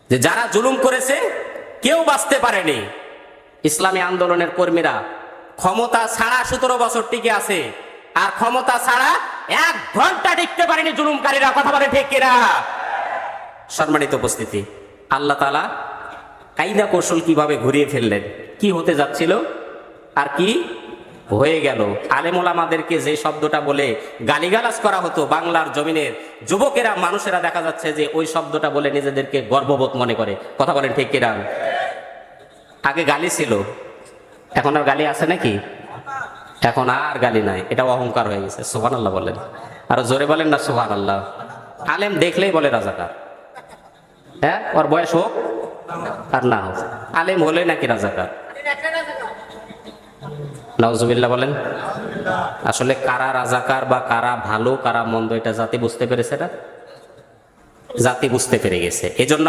যে যারা জুলুম করেছে কেউ বাঁচতে পারেনি। ইসলামী আন্দোলনের কর্মীরা ক্ষমতা ছাড়া 17 বছর টিকে আছে, আর ক্ষমতা ছাড়া 1 ঘন্টা টিকতে পারেনি জুলুমকারীরা। কথা বলে ঠিক কিনা? সম্মানিত উপস্থিতি, আল্লাহ তাআলা কায়দা কৌশল কিভাবে ঘুরিয়ে ফেললেন, কি হতে যাচ্ছিল আর কি হয়ে গেল। আলেম ওলামাদেরকে যে শব্দটা বলে গালিগালাজ করা হতো বাংলার জমিনের যুবকেরা, মানুষেরা দেখা যাচ্ছে যে ওই শব্দটা বলে নিজেদেরকে গর্ববোধ মনে করে। কথা বলেন ঠিক কিনা? আগে গালি ছিল, এখন আর গালি আছে নাকি? এখন আর গালি নাই, এটা অহংকার হয়ে গেছে। সুবহানাল্লাহ বলেন, আরো জোরে বলেন না সুবহানাল্লাহ। আলেম দেখলেই বলে রাজাকার। হ্যাঁ, ওর বয়স হোক আর না হোক, আলেম হলে নাকি রাজাকার। নাউজুবিল্লাহ বলেন। আসলে কারা রাজাকার বা কারা ভালো কারা মন্দ এটা জাতি বুঝতে পেরেছে না? জাতি বুঝতে পেরে গেছে। এজন্য